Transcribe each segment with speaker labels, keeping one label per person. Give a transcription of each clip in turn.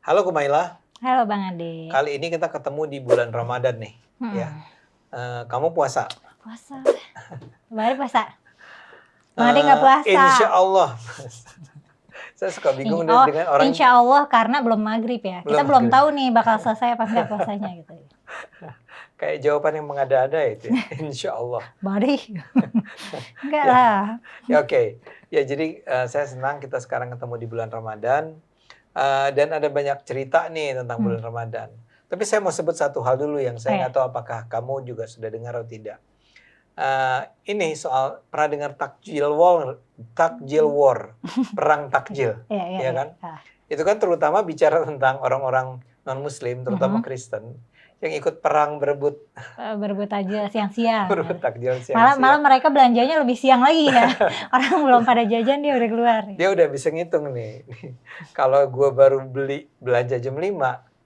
Speaker 1: Halo Kumaila,
Speaker 2: Halo Bang Ade.
Speaker 1: kali ini kita ketemu di bulan Ramadan nih, ya.
Speaker 2: Mhm.
Speaker 1: Kamu puasa?
Speaker 2: Puasa. Kemarin puasa? Bang Ade nggak
Speaker 1: Insya
Speaker 2: puasa.
Speaker 1: Allah. Saya suka bingung deh dengan orang
Speaker 2: Insya Allah karena belum maghrib ya. Kita
Speaker 1: belum
Speaker 2: belum
Speaker 1: maghrib.
Speaker 2: tahu nih bakal selesai apa enggak puasanya gitu.
Speaker 1: Kayak jawaban yang mengada-ada itu ya. Insya Allah.
Speaker 2: Bang Ade, enggak
Speaker 1: Ya,
Speaker 2: lah.
Speaker 1: ya oke. Ya jadi saya senang kita sekarang ketemu di bulan Ramadan. Dan ada banyak cerita nih tentang bulan Ramadan. Tapi saya mau sebut satu hal dulu yang saya nggak tahu apakah kamu juga sudah dengar atau tidak. Ini soal pernah dengar takjil war, perang takjil, ya kan? Itu kan terutama bicara tentang orang-orang non-Muslim, terutama Kristen, yang ikut perang berebut
Speaker 2: aja siang-siang.
Speaker 1: berebut takjil siang-siang.
Speaker 2: Malah mereka belanjanya lebih siang lagi ya. Orang belum pada jajan dia udah keluar.
Speaker 1: Dia udah bisa ngitung nih. Kalau gue baru belanja jam 5,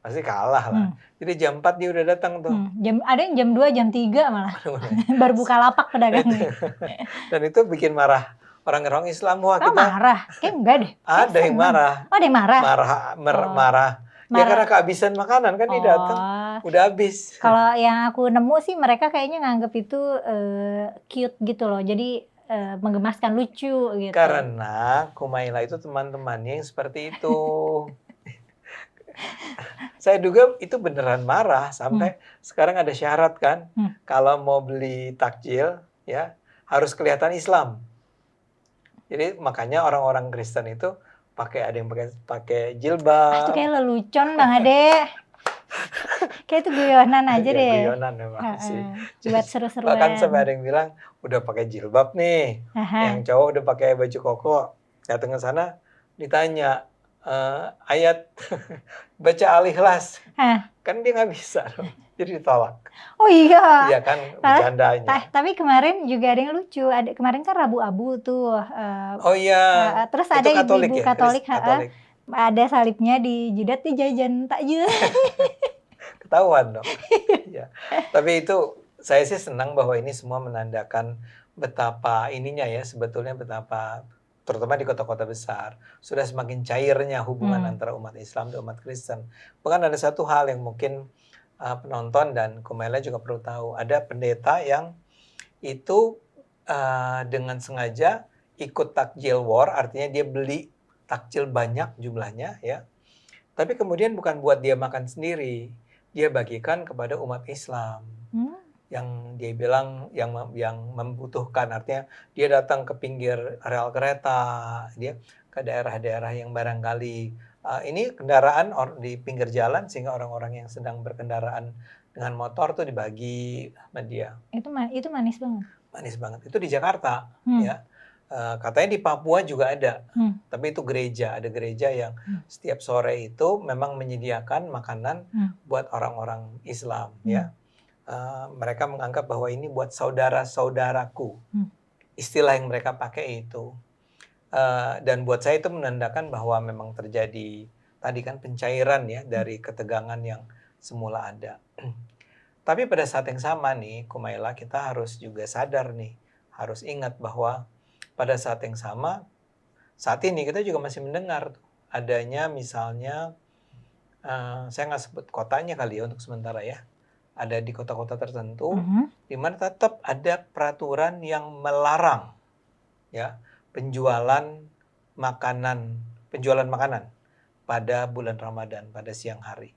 Speaker 1: pasti kalah lah. Jadi jam 4 dia udah datang tuh.
Speaker 2: Ada yang jam 2, jam 3 malah. Baru buka lapak pedagangnya.
Speaker 1: Dan itu bikin marah orang-orang Islam. Wah, kita
Speaker 2: marah? Kayak enggak deh.
Speaker 1: Ada yang marah.
Speaker 2: Oh, ada yang marah?
Speaker 1: Marah. Ya karena kehabisan makanan kan dia datang. Udah habis.
Speaker 2: Kalau yang aku nemu sih mereka kayaknya nganggep itu cute gitu loh. Jadi menggemaskan, lucu gitu.
Speaker 1: Karena Kumaila itu teman-temannya yang seperti itu. Saya duga itu beneran marah sampai sekarang ada syarat kan. Kalau mau beli takjil ya harus kelihatan Islam. Jadi makanya orang-orang Kristen itu ada yang pakai jilbab.
Speaker 2: Itu kayak lelucon Bang Ade. Kayak itu guyonan aja deh.
Speaker 1: Guyonan memang sih.
Speaker 2: Buat seru-seruan.
Speaker 1: Bahkan sampai ada yang bilang udah pakai jilbab nih. Yang cowok udah pakai baju koko. Datang ke sana ditanya ayat baca Al-Ikhlas. Kan dia nggak bisa. Jadi ditolak.
Speaker 2: Oh iya.
Speaker 1: Iya kan bercandanya.
Speaker 2: Tapi kemarin juga ada yang lucu. Kemarin kan Rabu Abu tuh.
Speaker 1: Oh iya.
Speaker 2: Terus
Speaker 1: itu
Speaker 2: ada
Speaker 1: Katolik
Speaker 2: ibu-ibu
Speaker 1: ya?
Speaker 2: Katolik.
Speaker 1: Katolik.
Speaker 2: Ada salibnya di jidat, di jajan takjil.
Speaker 1: Ketahuan dong. Ya. Tapi itu saya sih senang bahwa ini semua menandakan betapa ininya ya sebetulnya betapa terutama di kota-kota besar sudah semakin cairnya hubungan antara umat Islam dan umat Kristen. Bahkan ada satu hal yang mungkin penonton dan Kumaila juga perlu tahu. Ada pendeta yang itu dengan sengaja ikut takjil war, artinya dia beli takjil banyak jumlahnya ya. Tapi kemudian bukan buat dia makan sendiri, dia bagikan kepada umat Islam. Yang dia bilang yang membutuhkan, artinya dia datang ke pinggir rel kereta, dia ke daerah-daerah yang barangkali ini kendaraan di pinggir jalan sehingga orang-orang yang sedang berkendaraan dengan motor tuh dibagi sama dia.
Speaker 2: Itu manis banget.
Speaker 1: Manis banget. Itu di Jakarta ya. Katanya di Papua juga ada, tapi itu ada gereja yang setiap sore itu memang menyediakan makanan buat orang-orang Islam ya. Mereka menganggap bahwa ini buat saudara-saudaraku. Istilah yang mereka pakai itu. Dan buat saya itu menandakan bahwa memang terjadi tadi kan pencairan ya dari ketegangan yang semula ada. Tapi pada saat yang sama nih, Kumaila, kita harus juga sadar nih, harus ingat bahwa pada saat yang sama, saat ini kita juga masih mendengar tuh, adanya misalnya, saya nggak sebut kotanya kali ya untuk sementara ya, ada di kota-kota tertentu, di mana tetap ada peraturan yang melarang ya penjualan makanan pada bulan Ramadan pada siang hari.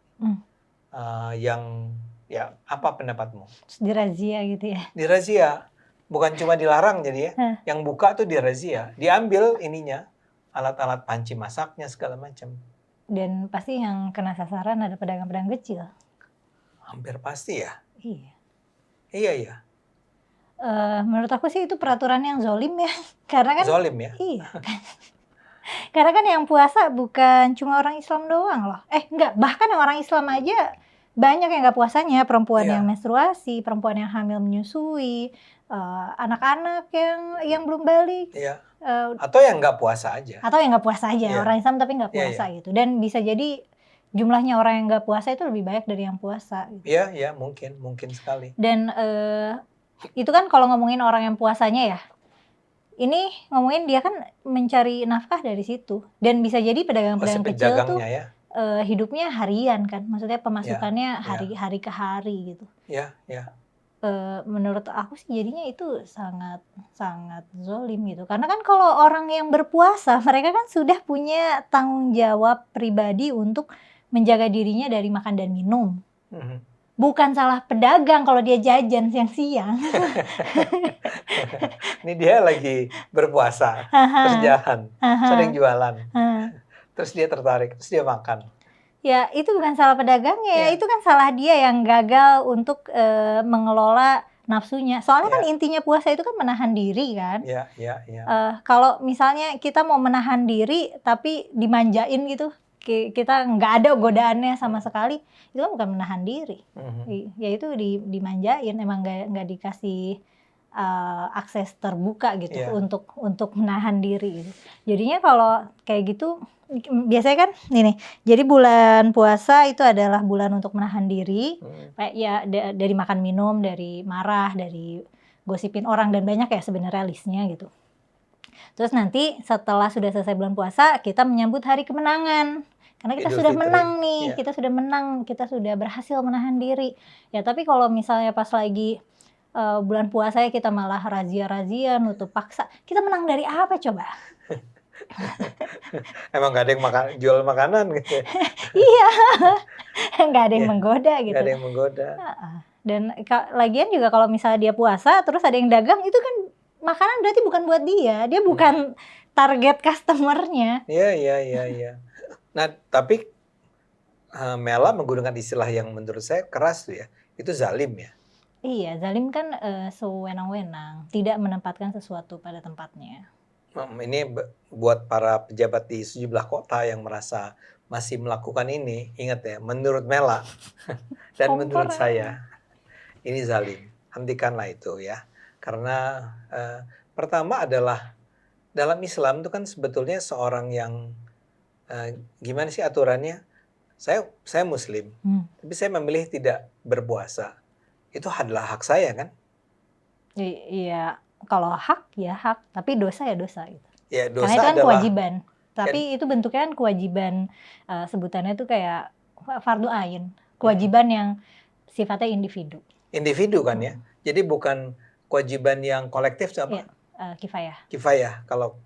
Speaker 1: Yang ya apa pendapatmu?
Speaker 2: Dirazia gitu ya?
Speaker 1: Dirazia. Bukan cuma dilarang jadi ya, yang buka tuh dirazia, diambil ininya, alat-alat panci masaknya segala macam.
Speaker 2: Dan pasti yang kena sasaran ada pedagang-pedagang kecil.
Speaker 1: Hampir pasti ya.
Speaker 2: Iya. Menurut aku sih itu peraturan yang zolim ya, karena kan.
Speaker 1: Zolim ya.
Speaker 2: Iya. Karena kan yang puasa bukan cuma orang Islam doang loh. Enggak, bahkan yang orang Islam aja banyak yang nggak puasanya, perempuan yang menstruasi, perempuan yang hamil menyusui, anak-anak yang belum balik.
Speaker 1: Iya. Atau yang nggak puasa aja.
Speaker 2: Orang Islam tapi nggak puasa gitu. Dan bisa jadi jumlahnya orang yang nggak puasa itu lebih banyak dari yang puasa. Gitu.
Speaker 1: Iya, mungkin sekali.
Speaker 2: Dan itu kan kalau ngomongin orang yang puasanya ya, ini ngomongin dia kan mencari nafkah dari situ. Dan bisa jadi pedagang-pedagang kecil tuh hidupnya harian kan, maksudnya pemasukannya
Speaker 1: Ya.
Speaker 2: hari ke hari gitu.
Speaker 1: Ya, ya.
Speaker 2: Menurut aku sih jadinya itu sangat zolim gitu. Karena kan kalau orang yang berpuasa, mereka kan sudah punya tanggung jawab pribadi untuk menjaga dirinya dari makan dan minum. Bukan salah pedagang kalau dia jajan siang-siang.
Speaker 1: Ini dia lagi berpuasa, terus jalan, sering jualan, terus dia tertarik, terus dia makan.
Speaker 2: Ya itu bukan salah pedagangnya ya, itu kan salah dia yang gagal untuk mengelola nafsunya. Soalnya kan intinya puasa itu kan menahan diri kan. Kalau misalnya kita mau menahan diri tapi dimanjain gitu, kita nggak ada godaannya sama sekali, itu kan bukan menahan diri. Ya itu dimanjain, emang nggak dikasih akses terbuka gitu untuk menahan diri gitu. Jadinya kalau kayak gitu biasanya kan ini, jadi bulan puasa itu adalah bulan untuk menahan diri, ya dari makan minum, dari marah, dari gosipin orang, dan banyak ya sebenarnya listnya gitu. Terus nanti setelah sudah selesai bulan puasa, kita menyambut hari kemenangan. Karena kita sudah menang nih, kita sudah menang, kita sudah berhasil menahan diri. Ya tapi kalau misalnya pas lagi bulan puasa ya kita malah razia-razia, nutup paksa, kita menang dari apa coba?
Speaker 1: Emang gak ada yang jual makanan gitu.
Speaker 2: Iya, nggak ada yang menggoda gitu.
Speaker 1: Nggak ada yang menggoda.
Speaker 2: Dan lagian juga kalau misalnya dia puasa terus ada yang dagang, itu kan makanan berarti bukan buat dia bukan target customernya.
Speaker 1: Iya. Nah tapi Mela menggunakan istilah yang menurut saya keras tuh ya, itu zalim ya.
Speaker 2: Iya, zalim kan sewenang-wenang, tidak menempatkan sesuatu pada tempatnya.
Speaker 1: Ini buat para pejabat di sejumlah kota yang merasa masih melakukan ini, ingat ya, menurut Mela dan menurut saya ini zalim. Hentikanlah itu ya. Karena pertama adalah dalam Islam itu kan sebetulnya seorang yang gimana sih aturannya? Saya Muslim, tapi saya memilih tidak berpuasa. Itu adalah hak saya kan?
Speaker 2: Iya. Kalau hak ya hak, tapi dosa ya dosa gitu.
Speaker 1: Ya, dosa
Speaker 2: karena itu kan
Speaker 1: adalah
Speaker 2: kewajiban. Tapi itu bentuknya kan kewajiban, sebutannya tuh kayak fardu ain, kewajiban yang sifatnya individu.
Speaker 1: Individu kan ya. Jadi bukan kewajiban yang kolektif apa?
Speaker 2: Ya, kifayah.
Speaker 1: Kifayah. Kalau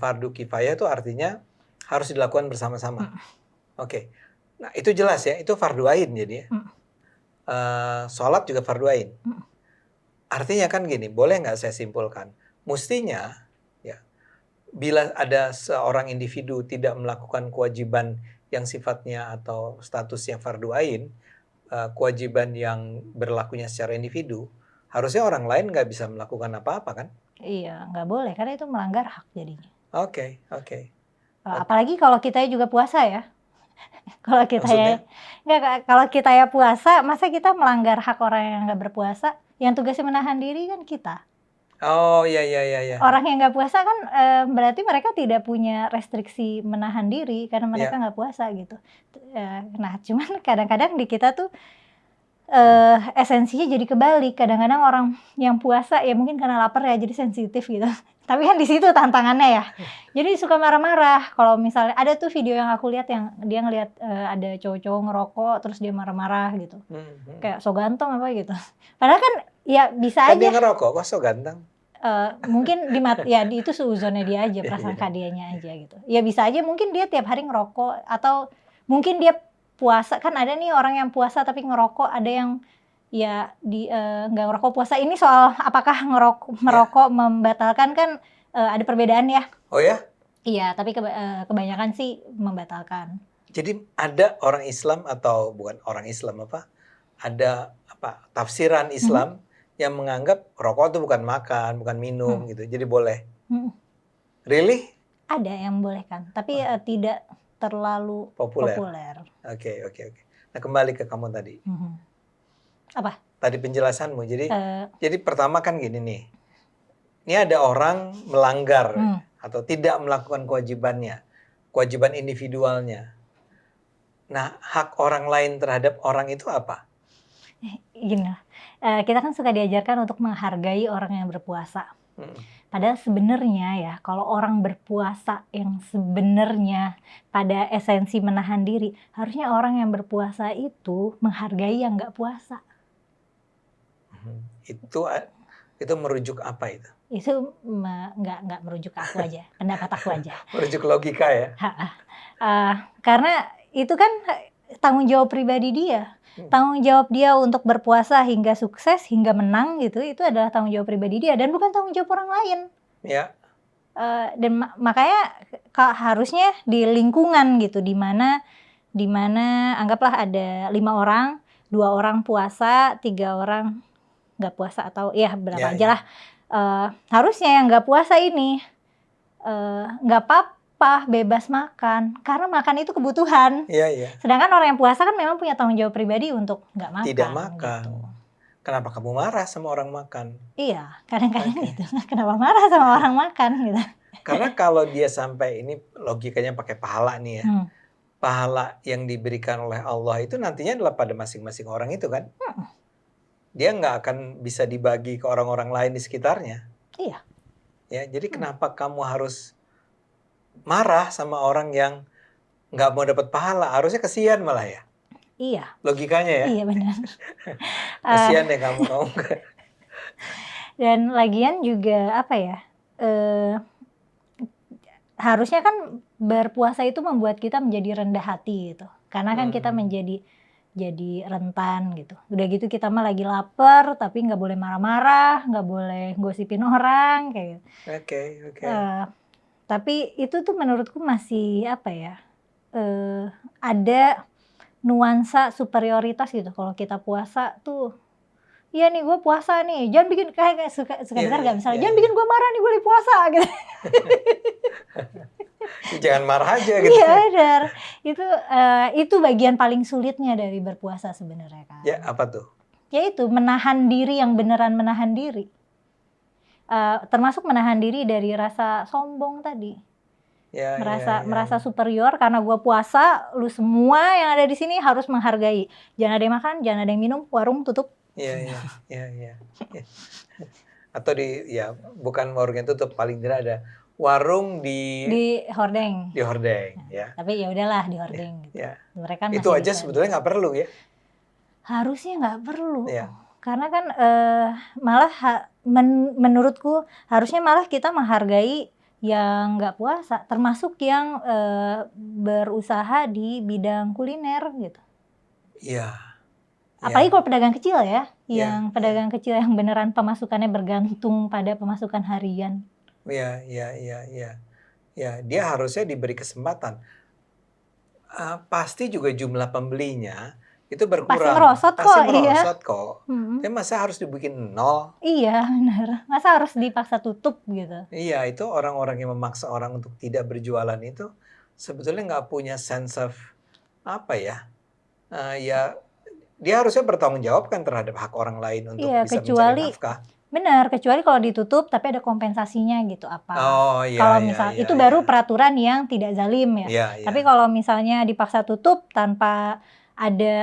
Speaker 1: fardu kifayah itu artinya harus dilakukan bersama-sama. Oke. Nah, itu jelas ya, itu fardu ain jadi ya. Sholat juga fardu ain. Artinya kan gini, boleh nggak saya simpulkan? Mestinya, ya, bila ada seorang individu tidak melakukan kewajiban yang sifatnya atau statusnya fardu ain, kewajiban yang berlakunya secara individu, harusnya orang lain nggak bisa melakukan apa-apa kan?
Speaker 2: Iya, nggak boleh, karena itu melanggar hak jadinya.
Speaker 1: Oke.
Speaker 2: Apalagi kalau kita juga puasa ya. Kalau kita ya puasa, masa kita melanggar hak orang yang nggak berpuasa? Yang tugasnya menahan diri kan kita.
Speaker 1: Oh iya.
Speaker 2: Orang yang nggak puasa kan berarti mereka tidak punya restriksi menahan diri karena mereka nggak puasa gitu. Nah cuman kadang-kadang di kita tuh esensinya jadi kebalik. Kadang-kadang orang yang puasa ya mungkin karena lapar ya jadi sensitif gitu. Tapi kan di situ tantangannya ya. Jadi suka marah-marah. Kalau misalnya ada tuh video yang aku lihat yang dia ngelihat ada cowok-cowok ngerokok terus dia marah-marah gitu. Kayak so ganteng apa gitu. Padahal kan ya bisa aja.
Speaker 1: Dia ngerokok kok so ganteng.
Speaker 2: Mungkin itu seuzonnya dia aja, prasangka dianya aja gitu. Ya bisa aja mungkin dia tiap hari ngerokok atau mungkin dia puasa, kan ada nih orang yang puasa tapi ngerokok, ada yang ya nggak ngerokok puasa. Ini soal apakah merokok membatalkan kan ada perbedaan ya.
Speaker 1: Oh ya?
Speaker 2: Iya, tapi kebanyakan sih membatalkan.
Speaker 1: Jadi ada orang Islam atau bukan orang Islam ada tafsiran Islam yang menganggap rokok itu bukan makan, bukan minum gitu. Jadi boleh. Really?
Speaker 2: Ada yang bolehkan, tapi tidak terlalu populer.
Speaker 1: Oke. Nah, kembali ke kamu tadi.
Speaker 2: Apa?
Speaker 1: Tadi penjelasanmu. Jadi pertama kan gini nih. Ini ada orang melanggar atau tidak melakukan kewajibannya, kewajiban individualnya. Nah, hak orang lain terhadap orang itu apa?
Speaker 2: Gini, kita kan suka diajarkan untuk menghargai orang yang berpuasa. Padahal sebenarnya ya, kalau orang berpuasa yang sebenarnya pada esensi menahan diri, harusnya orang yang berpuasa itu menghargai yang nggak puasa.
Speaker 1: Itu merujuk apa itu?
Speaker 2: Itu nggak merujuk ke aku aja, pendapat aku aja.
Speaker 1: Merujuk logika ya?
Speaker 2: Karena itu kan tanggung jawab pribadi dia. Tanggung jawab dia untuk berpuasa hingga sukses, hingga menang gitu, itu adalah tanggung jawab pribadi dia dan bukan tanggung jawab orang lain.
Speaker 1: Ya.
Speaker 2: Dan makanya harusnya di lingkungan gitu, di mana anggaplah ada 5 orang, 2 orang puasa, 3 orang nggak puasa atau ya berapa aja lah. Harusnya yang nggak puasa ini nggak apa-apa bebas makan, karena makan itu kebutuhan.
Speaker 1: Iya.
Speaker 2: Sedangkan orang yang puasa kan memang punya tanggung jawab pribadi untuk nggak makan.
Speaker 1: Tidak makan.
Speaker 2: Gitu.
Speaker 1: Kenapa kamu marah sama orang makan?
Speaker 2: Iya, kadang-kadang gitu. Kenapa marah sama orang makan gitu?
Speaker 1: Karena kalau dia sampai ini logikanya pakai pahala nih ya. Pahala yang diberikan oleh Allah itu nantinya adalah pada masing-masing orang itu kan. Dia nggak akan bisa dibagi ke orang-orang lain di sekitarnya.
Speaker 2: Iya.
Speaker 1: Ya, jadi kenapa kamu harus marah sama orang yang nggak mau dapat pahala? Harusnya kesian malah ya.
Speaker 2: Iya.
Speaker 1: Logikanya ya.
Speaker 2: Iya benar.
Speaker 1: Kesian deh kamu.
Speaker 2: Dan lagian juga apa ya? Harusnya kan berpuasa itu membuat kita menjadi rendah hati gitu. Karena kan kita jadi rentan gitu. Udah gitu kita mah lagi lapar, tapi nggak boleh marah-marah, nggak boleh gosipin orang kayak gitu.
Speaker 1: Oke.
Speaker 2: Tapi itu tuh menurutku masih apa ya? Ada nuansa superioritas gitu. Kalau kita puasa tuh, iya nih gue puasa nih, jangan bikin kayak suka dengar nggak misalnya, jangan bikin gue marah nih, gue lagi puasa gitu.
Speaker 1: Jangan marah aja gitu.
Speaker 2: Iya benar. Itu bagian paling sulitnya dari berpuasa sebenarnya kan.
Speaker 1: Ya apa tuh?
Speaker 2: Yaitu menahan diri yang beneran menahan diri. Termasuk menahan diri dari rasa sombong tadi. Merasa superior karena gue puasa, lu semua yang ada di sini harus menghargai. Jangan ada yang makan, jangan ada yang minum, warung tutup.
Speaker 1: Iya. Atau bukan warung yang tutup, paling tidak ada warung di
Speaker 2: hordeng.
Speaker 1: Di hordeng, ya.
Speaker 2: Tapi ya udahlah di hordeng gitu.
Speaker 1: Ya.
Speaker 2: Mereka
Speaker 1: itu aja sebetulnya nggak perlu ya.
Speaker 2: Harusnya nggak perlu.
Speaker 1: Ya.
Speaker 2: Karena kan malah menurutku harusnya malah kita menghargai yang nggak puasa, termasuk yang berusaha di bidang kuliner gitu.
Speaker 1: Iya.
Speaker 2: Apalagi kalau pedagang kecil ya, yang pedagang kecil yang beneran pemasukannya bergantung pada pemasukan harian.
Speaker 1: Iya. Ya, dia harusnya diberi kesempatan. Pasti juga jumlah pembelinya itu berkurang.
Speaker 2: Pasti merosot kok.
Speaker 1: Tapi masa harus dibikin 0?
Speaker 2: Iya benar. Masa harus dipaksa tutup gitu?
Speaker 1: Iya, itu orang-orang yang memaksa orang untuk tidak berjualan itu sebetulnya nggak punya sense of apa ya? Dia harusnya bertanggung jawab kan terhadap hak orang lain untuk bisa mencari nafkah.
Speaker 2: Benar, kecuali kalau ditutup tapi ada kompensasinya gitu apa. Kalau misalnya itu baru peraturan yang tidak zalim ya. Tapi kalau misalnya dipaksa tutup tanpa ada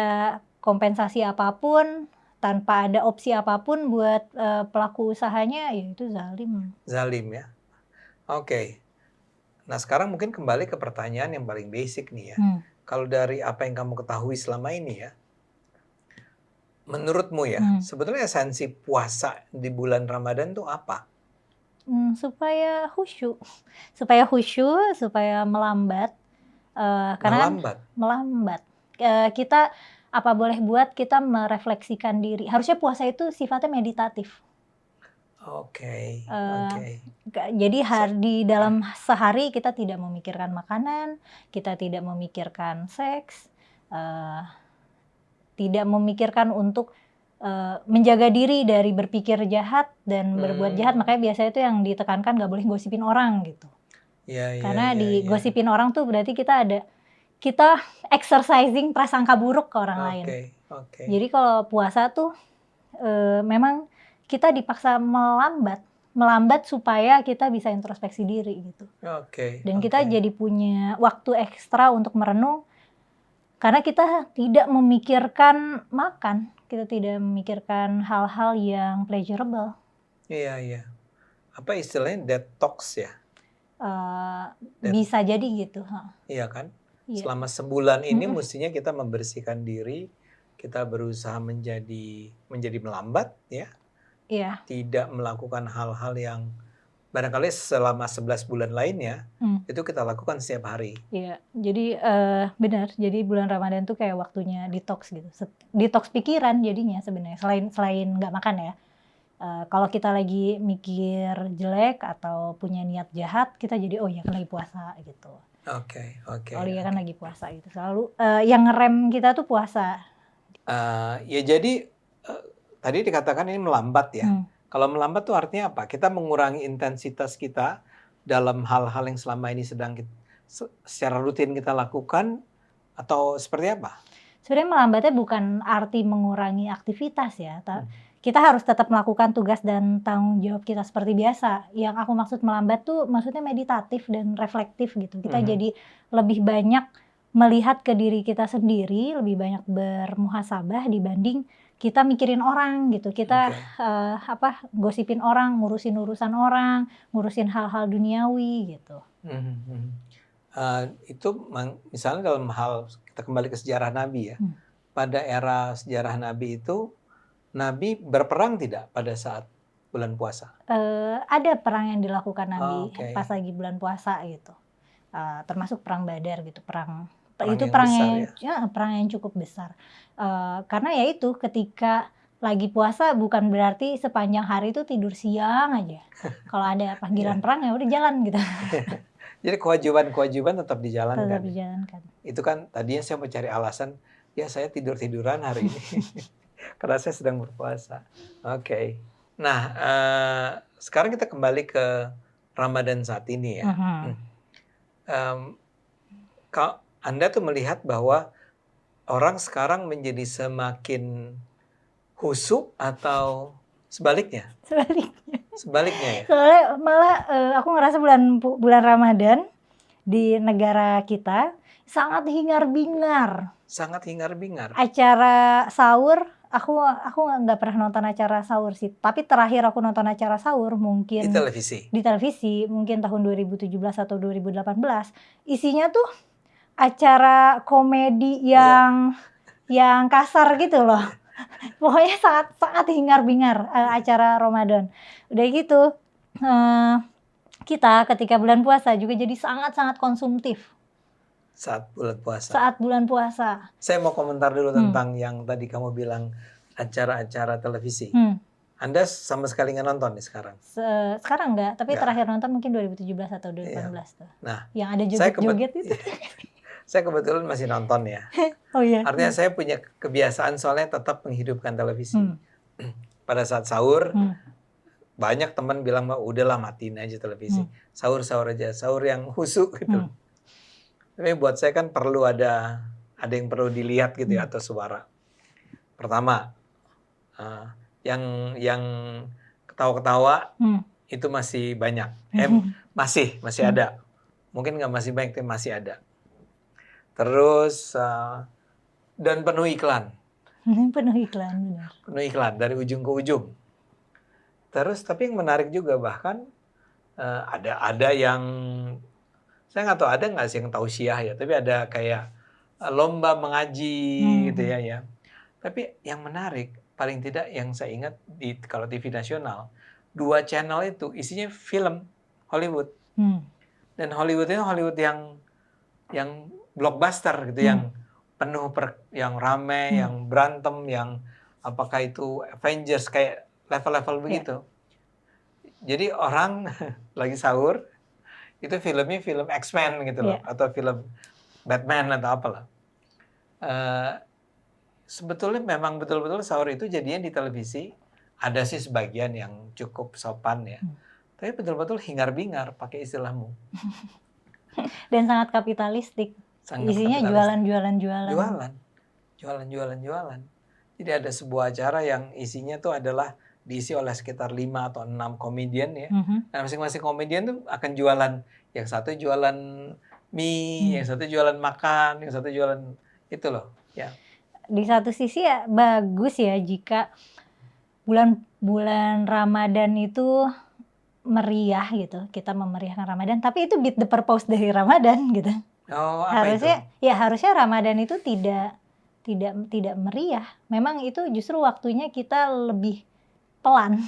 Speaker 2: kompensasi apapun, tanpa ada opsi apapun buat pelaku usahanya, ya itu zalim.
Speaker 1: Zalim ya. Oke. Nah sekarang mungkin kembali ke pertanyaan yang paling basic nih ya. Kalau dari apa yang kamu ketahui selama ini ya, menurutmu ya, sebetulnya esensi puasa di bulan Ramadan tuh apa?
Speaker 2: Supaya khusyuk, supaya melambat. Karena melambat. Kita apa boleh buat kita merefleksikan diri. Harusnya puasa itu sifatnya meditatif.
Speaker 1: Oke.
Speaker 2: Jadi di dalam sehari kita tidak memikirkan makanan, kita tidak memikirkan seks, tidak memikirkan untuk menjaga diri dari berpikir jahat dan berbuat jahat. Makanya biasanya itu yang ditekankan nggak boleh gosipin orang gitu. Karena digosipin orang tuh berarti kita exercising prasangka buruk ke orang lain. Jadi kalau puasa tuh memang kita dipaksa melambat supaya kita bisa introspeksi diri gitu. Dan kita jadi punya waktu ekstra untuk merenung karena kita tidak memikirkan makan, kita tidak memikirkan hal-hal yang pleasurable.
Speaker 1: Iya. apa istilahnya detox ya?
Speaker 2: Bisa jadi gitu.
Speaker 1: Iya kan?
Speaker 2: Iya.
Speaker 1: Selama sebulan ini mestinya kita membersihkan diri, kita berusaha menjadi melambat ya.
Speaker 2: Iya.
Speaker 1: Tidak melakukan hal-hal yang barangkali selama 11 bulan lainnya itu kita lakukan setiap hari.
Speaker 2: Iya, jadi benar. Jadi bulan Ramadan tuh kayak waktunya detox gitu. Detox pikiran jadinya sebenarnya. Selain nggak makan ya. Kalau kita lagi mikir jelek atau punya niat jahat, kita jadi oh ya kan lagi puasa gitu.
Speaker 1: Oke.
Speaker 2: Oh iya kan lagi puasa gitu. Selalu yang ngerem kita tuh puasa.
Speaker 1: Ya jadi tadi dikatakan ini melambat ya. Kalau melambat tuh artinya apa? Kita mengurangi intensitas kita dalam hal-hal yang selama ini sedang secara rutin kita lakukan atau seperti apa?
Speaker 2: Sebenarnya melambatnya bukan arti mengurangi aktivitas ya. Kita harus tetap melakukan tugas dan tanggung jawab kita seperti biasa. Yang aku maksud melambat tuh maksudnya meditatif dan reflektif gitu. Kita jadi lebih banyak melihat ke diri kita sendiri, lebih banyak bermuhasabah dibanding kita mikirin orang gitu. Kita gosipin orang, ngurusin urusan orang, ngurusin hal-hal duniawi gitu.
Speaker 1: Itu misalnya dalam hal kita kembali ke sejarah Nabi ya. Pada era sejarah Nabi itu Nabi berperang tidak pada saat bulan puasa?
Speaker 2: Ada perang yang dilakukan Nabi pas lagi bulan puasa gitu. Termasuk perang Badar gitu, perang yang cukup besar. Karena ya itu ketika lagi puasa bukan berarti sepanjang hari itu tidur siang aja. Kalau ada panggilan perang ya udah jalan gitu.
Speaker 1: Jadi kewajiban tetap dijalankan.
Speaker 2: Tetap dijalankan.
Speaker 1: Itu kan tadinya saya mau cari alasan, ya saya tiduran hari ini. Karena saya sedang berpuasa. Oke. Nah, sekarang kita kembali ke Ramadan saat ini ya. Kalau Anda tuh melihat bahwa orang sekarang menjadi semakin khusyuk atau sebaliknya? Sebaliknya ya.
Speaker 2: Soalnya malah aku ngerasa bulan Ramadan di negara kita sangat hingar-bingar.
Speaker 1: Sangat hingar-bingar.
Speaker 2: Acara sahur, aku nggak pernah nonton acara sahur sih. Tapi terakhir aku nonton acara sahur mungkin
Speaker 1: di televisi.
Speaker 2: Di televisi mungkin tahun 2017 atau 2018. Isinya tuh acara komedi yang kasar gitu loh. Pokoknya sangat hingar-bingar acara Ramadan. Udah gitu kita ketika bulan puasa juga jadi sangat konsumtif.
Speaker 1: Saat bulan puasa. Saya mau komentar dulu tentang yang tadi kamu bilang acara-acara televisi. Anda sama sekali nggak nonton nih sekarang?
Speaker 2: Sekarang nggak, tapi terakhir nonton mungkin 2017 atau 2018 tuh.
Speaker 1: Nah,
Speaker 2: yang ada joget-joget itu.
Speaker 1: Saya kebetulan masih nonton ya.
Speaker 2: Oh iya.
Speaker 1: Artinya saya punya kebiasaan soalnya tetap menghidupkan televisi. Pada saat sahur, banyak teman bilang udahlah matiin aja televisi. Sahur aja, sahur yang khusyuk gitu. Tapi buat saya kan perlu ada yang perlu dilihat gitu ya, atau suara. Pertama, yang ketawa-ketawa itu masih banyak. Masih ada. Mungkin nggak masih banyak, tapi masih ada. Terus dan penuh iklan.
Speaker 2: Penuh iklan, benar.
Speaker 1: Penuh iklan dari ujung ke ujung. Terus tapi yang menarik juga bahkan ada yang saya nggak tahu ada nggak sih yang tausiah ya, tapi ada kayak lomba mengaji gitu ya. Tapi yang menarik paling tidak yang saya ingat kalau TV nasional 2 channel itu isinya film Hollywood. Dan Hollywood itu Hollywood yang blockbuster gitu, yang penuh yang ramai, yang berantem, yang apakah itu Avengers kayak level-level begitu. Jadi orang lagi sahur itu filmnya film X-Men gitu loh, atau film Batman atau apalah. Sebetulnya memang betul-betul sahur itu jadinya di televisi ada sih sebagian yang cukup sopan ya. Tapi betul-betul hingar-bingar pakai istilahmu.
Speaker 2: Dan sangat kapitalistik. Isinya jualan.
Speaker 1: Jualan. Jadi ada sebuah acara yang isinya tuh adalah diisi oleh sekitar 5 atau 6 komedian ya. Dan masing-masing komedian tuh akan jualan. Yang satu jualan mie, yang satu jualan makan, yang satu jualan itu loh. Ya.
Speaker 2: Di satu sisi ya bagus ya jika bulan Ramadan itu meriah gitu, kita memeriahkan Ramadan, tapi itu beat the purpose dari Ramadan gitu.
Speaker 1: Oh, apa itu?
Speaker 2: Harusnya Ramadan itu tidak meriah. Memang itu justru waktunya kita lebih pelan.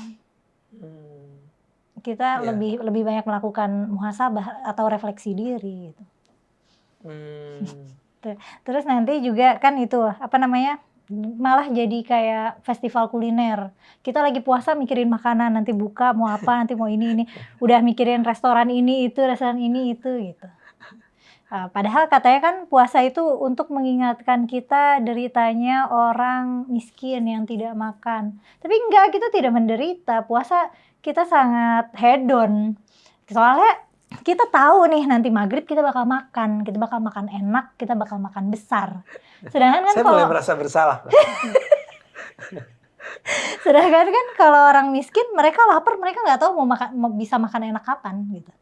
Speaker 2: Kita lebih banyak melakukan muhasabah atau refleksi diri gitu. Terus nanti juga kan itu malah jadi kayak festival kuliner. Kita lagi puasa mikirin makanan, nanti buka mau apa, nanti mau ini. Udah mikirin restoran ini itu gitu. Padahal katanya kan puasa itu untuk mengingatkan kita deritanya orang miskin yang tidak makan. Tapi enggak, kita tidak menderita. Puasa kita sangat hedon. Soalnya kita tahu nih nanti maghrib kita bakal makan enak, kita bakal makan besar. Sedangkan kan
Speaker 1: saya mulai merasa bersalah.
Speaker 2: Sedangkan kan kalau orang miskin mereka lapar, mereka nggak tahu mau bisa makan enak kapan gitu.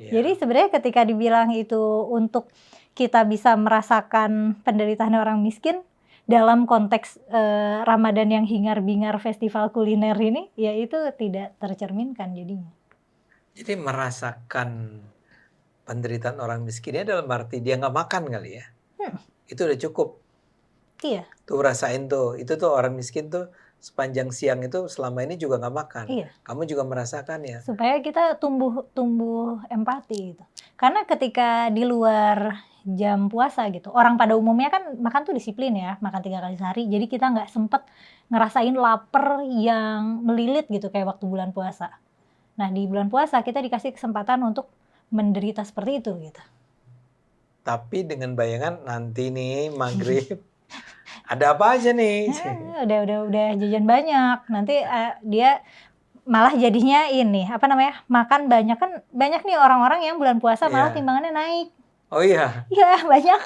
Speaker 2: Jadi sebenarnya ketika dibilang itu untuk kita bisa merasakan penderitaan orang miskin dalam konteks Ramadan yang hingar-bingar festival kuliner ini, ya itu tidak tercerminkan jadinya.
Speaker 1: Jadi merasakan penderitaan orang miskinnya dalam arti dia nggak makan kali ya. Itu udah cukup.
Speaker 2: Iya.
Speaker 1: Tuh rasain tuh, itu tuh orang miskin tuh sepanjang siang itu selama ini juga nggak makan.
Speaker 2: Iya.
Speaker 1: Kamu juga merasakan ya.
Speaker 2: Supaya kita tumbuh empati gitu. Karena ketika di luar jam puasa gitu, orang pada umumnya kan makan tuh disiplin ya, makan 3 kali sehari. Jadi kita nggak sempet ngerasain lapar yang melilit gitu kayak waktu bulan puasa. Nah di bulan puasa kita dikasih kesempatan untuk menderita seperti itu gitu.
Speaker 1: Tapi dengan bayangan nanti nih maghrib ada apa aja nih?
Speaker 2: Udah jajan banyak. Nanti dia malah jadinya ini makan banyak, kan banyak nih orang-orang yang bulan puasa malah timbangannya naik.
Speaker 1: Oh iya.
Speaker 2: Iya banyak.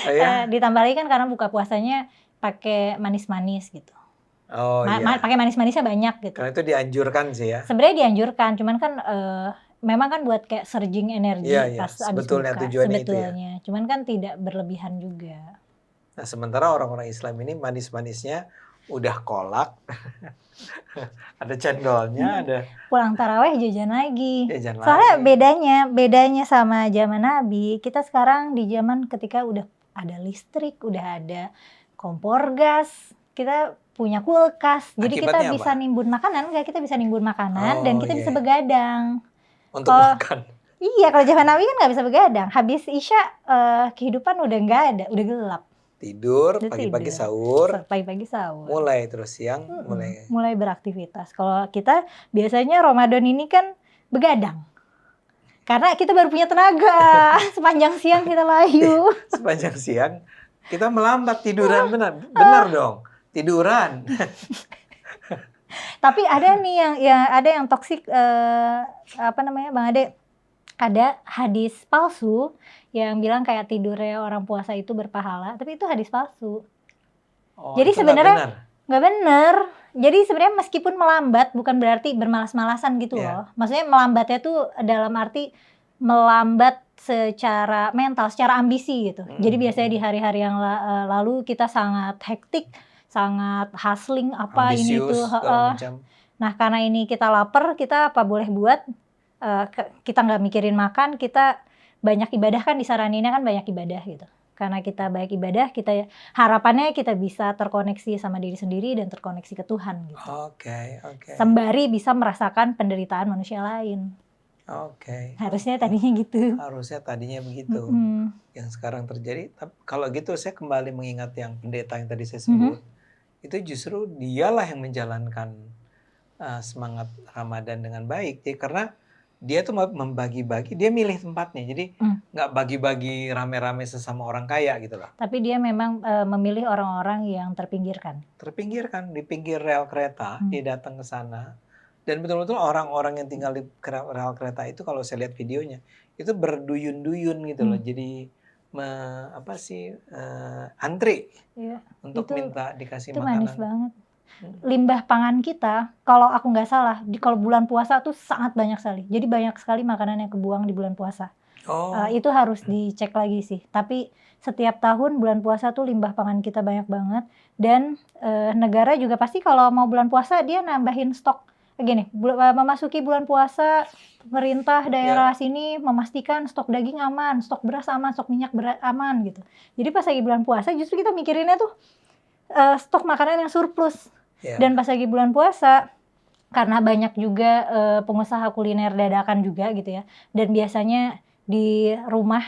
Speaker 1: Oh, iya?
Speaker 2: Ditambah lagi kan karena buka puasanya pakai manis-manis gitu.
Speaker 1: Oh iya.
Speaker 2: Pakai manis-manisnya banyak gitu.
Speaker 1: Karena itu dianjurkan sih ya.
Speaker 2: Sebenarnya dianjurkan, cuman kan memang kan buat kayak surging energi pas abis buka. Sebetulnya. Cuman kan tidak berlebihan juga.
Speaker 1: Nah sementara orang-orang Islam ini manis-manisnya udah kolak, ada cendolnya, ada
Speaker 2: pulang taraweh jajan lagi.
Speaker 1: Soalnya
Speaker 2: bedanya sama zaman Nabi, kita sekarang di zaman ketika udah ada listrik, udah ada kompor gas, kita punya kulkas, jadi kita bisa nimbun makanan, dan kita bisa begadang.
Speaker 1: Untuk makan.
Speaker 2: Iya, kalau zaman Nabi kan nggak bisa begadang. Habis Isya kehidupan udah nggak ada, udah gelap.
Speaker 1: Tidur, pagi-pagi sahur. Mulai terus siang,
Speaker 2: mulai beraktivitas. Kalau kita biasanya Ramadan ini kan begadang. Karena kita baru punya tenaga. Sepanjang siang kita layu.
Speaker 1: Sepanjang siang kita melambat tiduran, benar dong. Tiduran.
Speaker 2: Tapi ada nih yang toksik Bang Ade. Ada hadis palsu yang bilang kayak tidurnya orang puasa itu berpahala, tapi itu hadis palsu. Jadi sebenarnya nggak benar. Jadi sebenarnya meskipun melambat bukan berarti bermalas-malasan gitu loh. Maksudnya melambatnya tuh dalam arti melambat secara mental, secara ambisi gitu. Jadi biasanya di hari-hari yang lalu kita sangat hektik, sangat hustling
Speaker 1: ambisius,
Speaker 2: Nah karena ini kita lapar, kita apa boleh buat? Kita nggak mikirin makan, kita banyak ibadah kan disaraninnya kan banyak ibadah gitu. Karena kita banyak ibadah, kita harapannya kita bisa terkoneksi sama diri sendiri dan terkoneksi ke Tuhan gitu.
Speaker 1: Oke.
Speaker 2: Sembari bisa merasakan penderitaan manusia lain. Harusnya tadinya gitu.
Speaker 1: Harusnya tadinya begitu. Yang sekarang terjadi. Kalau gitu saya kembali mengingat yang pendeta yang tadi saya sebut. Itu justru dialah yang menjalankan semangat Ramadan dengan baik. Jadi karena dia tuh membagi-bagi, dia milih tempatnya. Jadi nggak bagi-bagi rame-rame sesama orang kaya gitu loh.
Speaker 2: Tapi dia memang memilih orang-orang yang terpinggirkan.
Speaker 1: Terpinggirkan, di pinggir rel kereta, dia datang ke sana. Dan betul-betul orang-orang yang tinggal di rel kereta itu kalau saya lihat videonya, itu berduyun-duyun gitu loh. Jadi antri untuk minta dikasih makanan.
Speaker 2: Itu manis banget. Limbah pangan kita, kalau aku nggak salah, kalau bulan puasa tuh sangat banyak sekali. Jadi banyak sekali makanan yang kebuang di bulan puasa. Itu harus dicek lagi sih. Tapi setiap tahun bulan puasa tuh limbah pangan kita banyak banget. Dan negara juga pasti kalau mau bulan puasa dia nambahin stok Begini, memasuki bulan puasa, pemerintah daerah sini memastikan stok daging aman, stok beras aman, stok minyak aman gitu. Jadi pas lagi bulan puasa justru kita mikirinnya tuh stok makanan yang surplus. Dan pas lagi bulan puasa, karena banyak juga pengusaha kuliner dadakan juga gitu ya. Dan biasanya di rumah,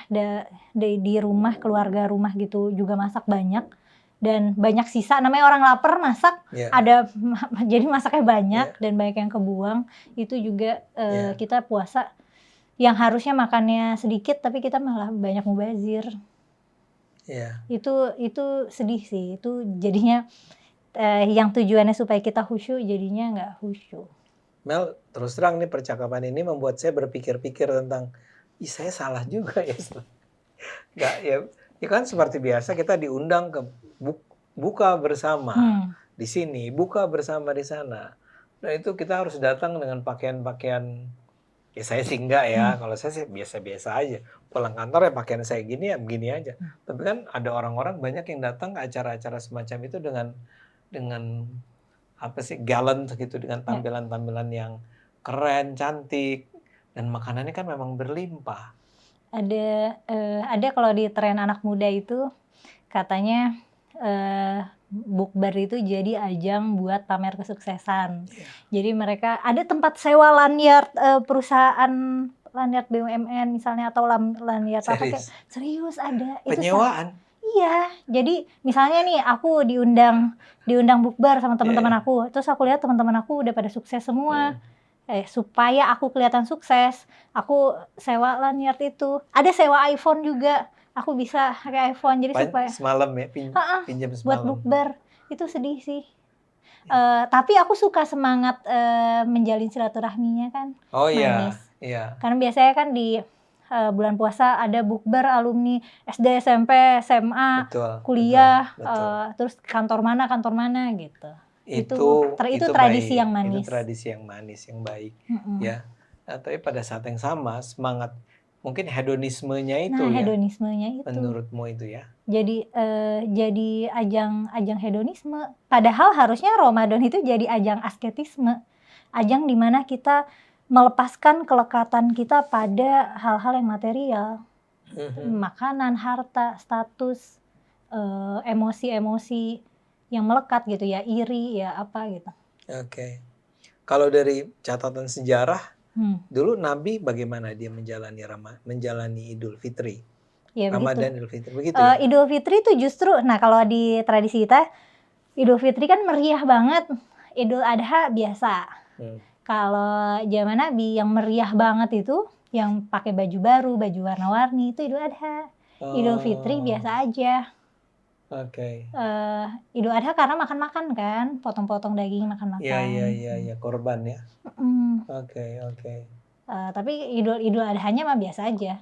Speaker 2: di rumah, keluarga rumah gitu juga masak banyak. Dan banyak sisa, namanya orang lapar masak, ada jadi masaknya banyak dan banyak yang kebuang. Itu juga kita puasa yang harusnya makannya sedikit tapi kita malah banyak mubazir. Itu sedih sih. Itu jadinya yang tujuannya supaya kita khusyuk jadinya nggak khusyuk.
Speaker 1: Mel, terus terang nih percakapan ini membuat saya berpikir-pikir tentang, saya salah juga ya. Nggak, ya kan seperti biasa kita diundang ke buka bersama di sini, buka bersama di sana. Nah itu kita harus datang dengan pakaian-pakaian, ya saya sih enggak ya, kalau saya sih biasa-biasa aja. Pulang kantor ya pakaian saya gini ya begini aja. Tapi kan ada orang-orang banyak yang datang ke acara-acara semacam itu dengan apa sih, gallant gitu, dengan tampilan-tampilan yang keren, cantik, dan makanannya kan memang berlimpah.
Speaker 2: Ada kalau di tren anak muda itu katanya bukber itu jadi ajang buat pamer kesuksesan. Jadi mereka ada tempat sewa lanyard perusahaan lanyard BUMN misalnya atau lanyard apa kayak serius ada.
Speaker 1: Penyewaan.
Speaker 2: Iya, jadi misalnya nih aku diundang bukber sama teman-teman aku, terus aku lihat teman-teman aku udah pada sukses semua. Supaya aku kelihatan sukses, aku sewa lanyard itu. Ada sewa iPhone juga, aku bisa pakai iPhone jadi supaya
Speaker 1: semalam ya pinjam semalam.
Speaker 2: Buat bukber itu sedih sih. Tapi aku suka semangat menjalin silaturahminya kan.
Speaker 1: Oh
Speaker 2: manis.
Speaker 1: Iya.
Speaker 2: Karena biasanya kan di bulan puasa ada bukber alumni SD, SMP, SMA, kuliah, terus kantor mana gitu. Itu tradisi yang manis.
Speaker 1: Itu tradisi yang manis, yang baik. Ya. Tapi pada saat yang sama semangat mungkin hedonismenya itu
Speaker 2: hedonismenya itu.
Speaker 1: Menurutmu itu ya?
Speaker 2: Jadi ajang hedonisme. Padahal harusnya Ramadan itu jadi ajang asketisme. Ajang di mana kita melepaskan kelekatan kita pada hal-hal yang material. Makanan, harta, status, emosi-emosi yang melekat gitu ya, iri ya apa gitu.
Speaker 1: Oke. Kalau dari catatan sejarah, dulu Nabi bagaimana dia menjalani Idul Fitri?
Speaker 2: Ya,
Speaker 1: Ramadan Idul Fitri begitu.
Speaker 2: Idul Fitri itu justru, nah kalau di tradisi kita Idul Fitri kan meriah banget. Idul Adha biasa. Kalau zaman Nabi yang meriah banget itu yang pakai baju baru, baju warna-warni itu Idul Adha. Idul Fitri biasa aja. Idul Adha karena makan-makan kan, potong-potong daging makan-makan.
Speaker 1: Iya, korban ya. Oke.
Speaker 2: Tapi Idul Adhanya mah biasa aja.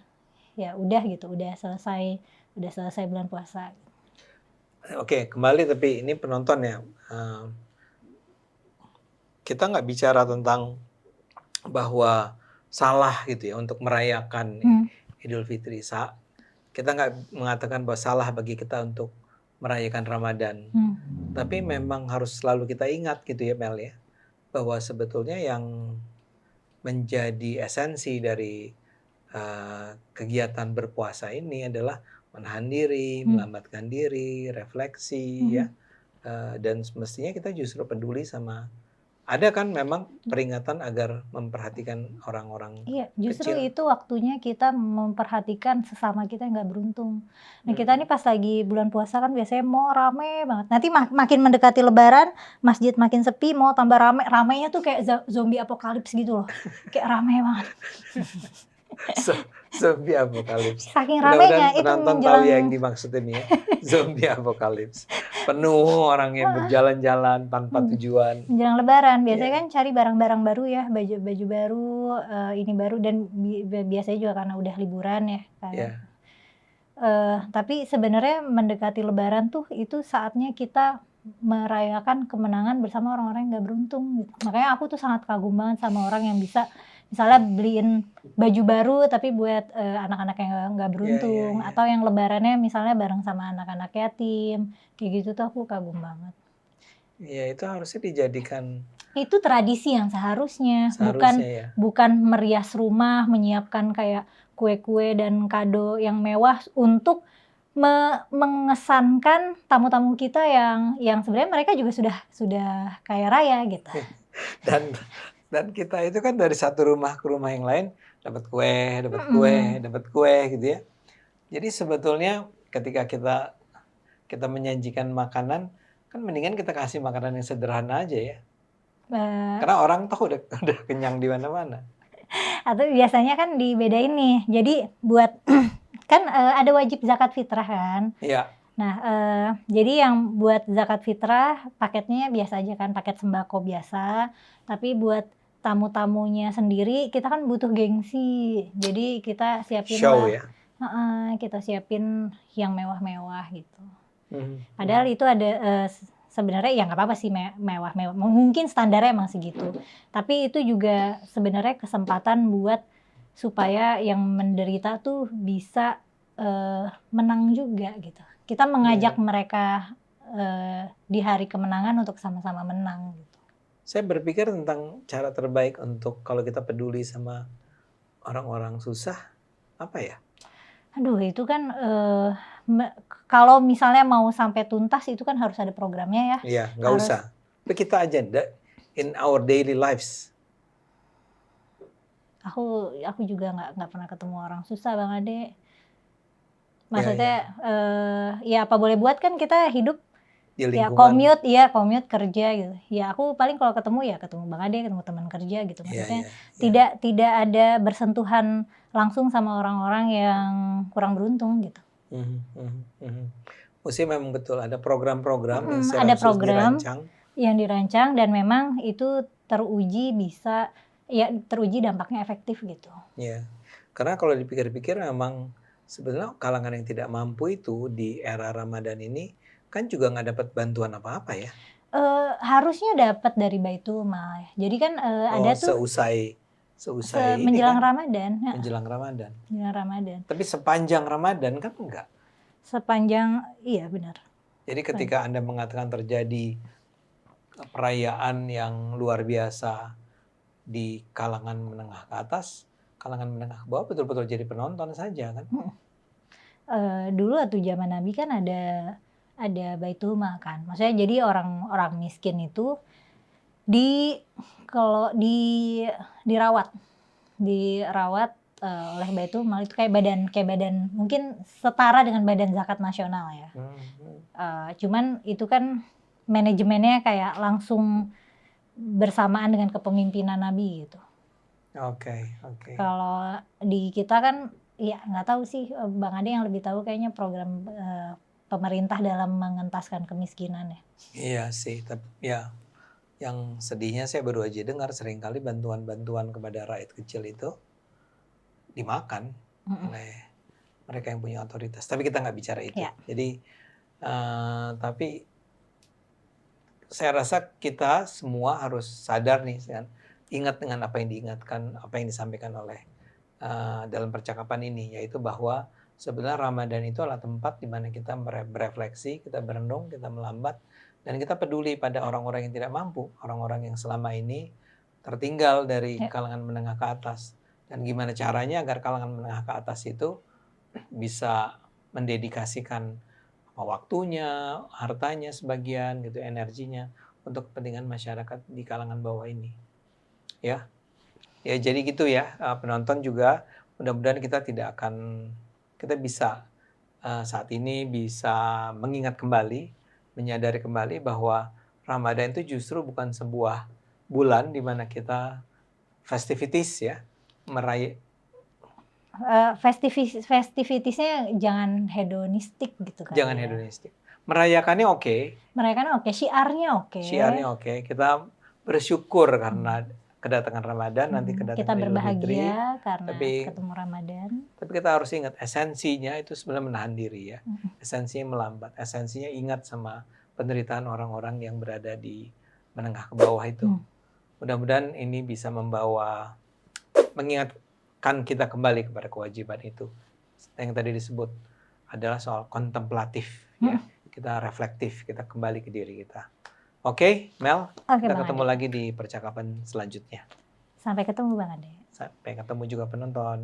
Speaker 2: Ya udah gitu, udah selesai bulan puasa.
Speaker 1: Oke, kembali tapi ini penonton ya. Kita nggak bicara tentang bahwa salah gitu ya untuk merayakan Idul Fitri. Kita nggak mengatakan bahwa salah bagi kita untuk merayakan Ramadan. Tapi memang harus selalu kita ingat gitu ya Mel ya, bahwa sebetulnya yang menjadi esensi dari kegiatan berpuasa ini adalah menahan diri, melambatkan diri, refleksi ya, dan semestinya kita justru peduli sama. Ada kan memang peringatan agar memperhatikan orang-orang
Speaker 2: justru
Speaker 1: kecil.
Speaker 2: Itu waktunya kita memperhatikan sesama kita yang nggak beruntung. Nah kita nih pas lagi bulan puasa kan biasanya mau rame banget. Nanti makin mendekati Lebaran, masjid makin sepi, mau tambah rame. Ramenya tuh kayak zombie apokalips gitu loh. Kayak rame banget.
Speaker 1: Zombie apokalips.
Speaker 2: Saking ramenya itu
Speaker 1: penonton tahu ya yang dimaksud ini ya. Zombie apokalips. Penuh orang yang berjalan-jalan tanpa tujuan.
Speaker 2: Menjelang Lebaran biasanya kan cari barang-barang baru ya, baju baru, ini baru, dan biasanya juga karena udah liburan ya kan. Tapi sebenarnya mendekati Lebaran tuh itu saatnya kita merayakan kemenangan bersama orang-orang yang nggak beruntung gitu. Makanya aku tuh sangat kagum banget sama orang yang bisa misalnya beliin baju baru tapi buat anak-anak yang nggak beruntung, atau yang Lebarannya misalnya bareng sama anak-anak yatim, kayak gitu tuh aku kagum banget.
Speaker 1: Iya, itu harusnya dijadikan
Speaker 2: Itu tradisi yang seharusnya,
Speaker 1: Seharusnya ya.
Speaker 2: bukan merias rumah, menyiapkan kayak kue-kue dan kado yang mewah untuk mengesankan tamu-tamu kita yang sebenarnya mereka juga sudah kaya raya gitu.
Speaker 1: Dan kita itu kan dari satu rumah ke rumah yang lain dapat kue, dapat kue,
Speaker 2: Mhm.
Speaker 1: dapat kue gitu ya. Jadi sebetulnya ketika kita menyajikan makanan, kan mendingan kita kasih makanan yang sederhana aja ya.
Speaker 2: Eee,
Speaker 1: Karena orang tahu udah kenyang di mana-mana.
Speaker 2: atau biasanya kan dibedain nih, jadi buat kan, ada wajib zakat fitrah kan.
Speaker 1: Iya,
Speaker 2: Nah, jadi yang buat zakat fitrah paketnya biasa aja kan, paket sembako biasa, tapi buat tamu-tamunya sendiri kita kan butuh gengsi. Jadi kita siapin
Speaker 1: show
Speaker 2: lah,
Speaker 1: ya.
Speaker 2: kita siapin yang mewah-mewah gitu.
Speaker 1: Mhm,
Speaker 2: Padahal
Speaker 1: mhm.
Speaker 2: itu ada, sebenarnya ya nggak apa-apa sih mewah-mewah, mungkin standarnya emang segitu. Tapi itu juga sebenarnya kesempatan buat supaya yang menderita tuh bisa, menang juga gitu. Kita mengajak
Speaker 1: Ya.
Speaker 2: mereka, di hari kemenangan untuk sama-sama menang gitu.
Speaker 1: Saya berpikir tentang cara terbaik untuk kalau kita peduli sama orang-orang susah, apa ya?
Speaker 2: Aduh itu kan, kalau misalnya mau sampai tuntas itu kan harus ada programnya ya,
Speaker 1: Iya, nggak usah.
Speaker 2: harus.
Speaker 1: Tapi kita aja in our daily lives.
Speaker 2: Aku juga nggak pernah ketemu orang susah Bang Ade.
Speaker 1: Ya,
Speaker 2: Maksudnya,
Speaker 1: ya.
Speaker 2: ya apa boleh buat kan kita hidup
Speaker 1: Di
Speaker 2: ya
Speaker 1: lingkungan.
Speaker 2: commute kerja gitu. Ya aku paling kalau ketemu ya ketemu Bang Ade, ketemu teman kerja gitu.
Speaker 1: Iya,
Speaker 2: Maksudnya
Speaker 1: iya, iya.
Speaker 2: tidak ada bersentuhan langsung sama orang-orang yang kurang beruntung gitu.
Speaker 1: Mhm, mhm, mhm. Mesti memang betul ada program-program yang secara
Speaker 2: Ada
Speaker 1: khusus
Speaker 2: program
Speaker 1: dirancang.
Speaker 2: yang dirancang dan memang itu teruji dampaknya efektif gitu.
Speaker 1: Ya, karena kalau dipikir-pikir memang sebenarnya kalangan yang tidak mampu itu di era Ramadan ini kan juga nggak dapat bantuan apa-apa ya.
Speaker 2: Harusnya dapat dari Baitul Mal. Jadi kan, ada
Speaker 1: Oh,
Speaker 2: tuh
Speaker 1: seusai ini
Speaker 2: menjelang
Speaker 1: kan
Speaker 2: Ramadan, heeh,
Speaker 1: menjelang Ramadan.
Speaker 2: menjelang Ramadan.
Speaker 1: Tapi sepanjang Ramadan kan enggak.
Speaker 2: Sepanjang iya benar.
Speaker 1: Jadi ketika Anda mengatakan terjadi perayaan yang luar biasa di kalangan menengah ke atas, kalangan menengah ke bawah betul-betul jadi penonton saja kan.
Speaker 2: Mhm. Dulu waktu zaman Nabi kan ada Baitul Mal kan. Maksudnya jadi orang-orang miskin itu di kalau dirawat dirawat, oleh Baitul Mal itu kayak badan mungkin setara dengan badan zakat nasional ya.
Speaker 1: Mhm.
Speaker 2: Cuman itu kan manajemennya kayak langsung bersamaan dengan kepemimpinan Nabi gitu.
Speaker 1: Oke, oke.
Speaker 2: Kalau di kita kan ya nggak tahu sih, Bang Ade yang lebih tahu kayaknya program, pemerintah dalam mengentaskan kemiskinan ya.
Speaker 1: Iya sih, tapi ya yang sedihnya saya baru aja dengar seringkali bantuan-bantuan kepada rakyat kecil itu dimakan
Speaker 2: Mhm,
Speaker 1: oleh mereka yang punya otoritas. Tapi kita nggak bicara itu.
Speaker 2: iya,
Speaker 1: Jadi, tapi saya rasa kita semua harus sadar nih kan, ingat dengan apa yang diingatkan, apa yang disampaikan oleh dalam percakapan ini, yaitu bahwa sebenarnya Ramadan itu adalah tempat di mana kita berefleksi, kita berenung, kita melambat, dan kita peduli pada orang-orang yang tidak mampu, orang-orang yang selama ini tertinggal dari
Speaker 2: iya,
Speaker 1: kalangan menengah ke atas. Dan gimana caranya agar kalangan menengah ke atas itu bisa mendedikasikan waktunya, hartanya sebagian gitu, energinya untuk kepentingan masyarakat di kalangan bawah ini, ya. Ya jadi gitu ya, penonton juga mudah-mudahan kita bisa, saat ini bisa mengingat kembali, menyadari kembali bahwa Ramadan itu justru bukan sebuah bulan di mana kita festivities ya,
Speaker 2: festivities-nya jangan hedonistik gitu
Speaker 1: jangan
Speaker 2: kali ya.
Speaker 1: hedonistik. Merayakannya oke,
Speaker 2: Mereka kan oke, syiarnya oke,
Speaker 1: syiarnya oke, kita bersyukur karena
Speaker 2: mhm,
Speaker 1: kedatangan Ramadan, nanti
Speaker 2: kita
Speaker 1: kedatangan Idul Fitri,
Speaker 2: berbahagia karena
Speaker 1: tapi
Speaker 2: ketemu Ramadan,
Speaker 1: Tapi kita harus ingat esensinya itu sebenarnya menahan diri ya.
Speaker 2: mhm,
Speaker 1: Esensinya melambat, esensinya ingat sama penderitaan orang-orang yang berada di menengah ke bawah itu.
Speaker 2: mmm,
Speaker 1: Mudah-mudahan ini bisa mengingatkan kita kembali kepada kewajiban itu. Yang tadi disebut adalah soal kontemplatif
Speaker 2: mhm.
Speaker 1: ya. Kita reflektif, kita kembali ke diri kita. Oke, Mel,
Speaker 2: Oke,
Speaker 1: kita
Speaker 2: Bang
Speaker 1: ketemu
Speaker 2: Ade.
Speaker 1: lagi di percakapan selanjutnya.
Speaker 2: Sampai ketemu, Bang Ade.
Speaker 1: Sampai ketemu juga penonton.